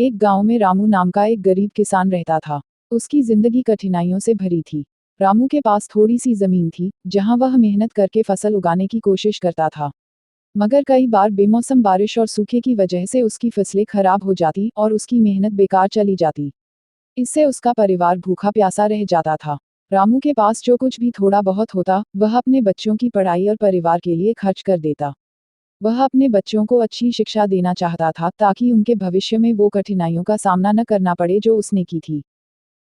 एक गांव में रामू नाम का एक गरीब किसान रहता था। उसकी जिंदगी कठिनाइयों से भरी थी। रामू के पास थोड़ी सी जमीन थी, जहां वह मेहनत करके फसल उगाने की कोशिश करता था। मगर कई बार बेमौसम बारिश और सूखे की वजह से उसकी फसलें खराब हो जाती और उसकी मेहनत बेकार चली जाती। इससे उसका परिवार भूखा प्यासा रह जाता था। रामू के पास जो कुछ भी थोड़ा बहुत होता, वह अपने बच्चों की पढ़ाई और परिवार के लिए खर्च कर देता। वह अपने बच्चों को अच्छी शिक्षा देना चाहता था ताकि उनके भविष्य में वो कठिनाइयों का सामना न करना पड़े जो उसने की थी।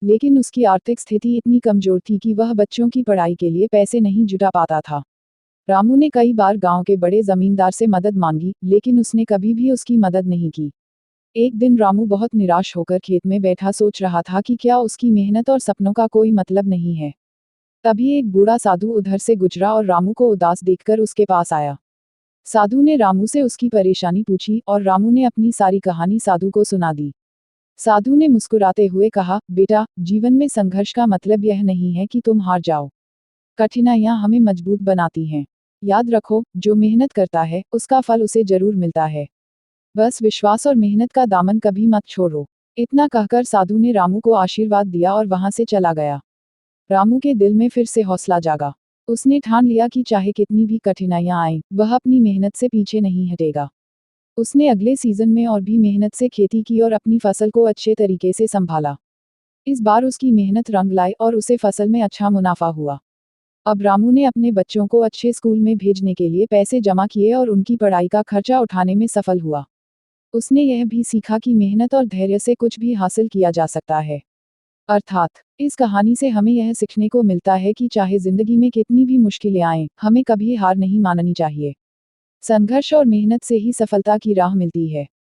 लेकिन उसकी आर्थिक स्थिति इतनी कमजोर थी कि वह बच्चों की पढ़ाई के लिए पैसे नहीं जुटा पाता था। रामू ने कई बार गांव के बड़े जमींदार से मदद मांगी, लेकिन उसने कभी भी उसकी मदद नहीं की। एक दिन रामू बहुत निराश होकर खेत में बैठा सोच रहा था कि क्या उसकी मेहनत और सपनों का कोई मतलब नहीं है। तभी एक बूढ़ा साधु उधर से गुजरा और रामू को उदास देखकर उसके पास आया। साधु ने रामू से उसकी परेशानी पूछी और रामू ने अपनी सारी कहानी साधु को सुना दी। साधु ने मुस्कुराते हुए कहा, बेटा, जीवन में संघर्ष का मतलब यह नहीं है कि तुम हार जाओ। कठिनाइयां हमें मजबूत बनाती हैं। याद रखो, जो मेहनत करता है उसका फल उसे जरूर मिलता है। बस विश्वास और मेहनत का दामन कभी मत छोड़ो। इतना कहकर साधु ने रामू को आशीर्वाद दिया और वहां से चला गया। रामू के दिल में फिर से हौसला जागा। उसने ठान लिया कि चाहे कितनी भी कठिनाइयां आएं, वह अपनी मेहनत से पीछे नहीं हटेगा। उसने अगले सीजन में और भी मेहनत से खेती की और अपनी फसल को अच्छे तरीके से संभाला। इस बार उसकी मेहनत रंग लाई और उसे फसल में अच्छा मुनाफा हुआ। अब रामू ने अपने बच्चों को अच्छे स्कूल में भेजने के लिए पैसे जमा किए और उनकी पढ़ाई का खर्चा उठाने में सफल हुआ। उसने यह भी सीखा कि मेहनत और धैर्य से कुछ भी हासिल किया जा सकता है। अर्थात इस कहानी से हमें यह सीखने को मिलता है कि चाहे जिंदगी में कितनी भी मुश्किलें आएं, हमें कभी हार नहीं माननी चाहिए। संघर्ष और मेहनत से ही सफलता की राह मिलती है।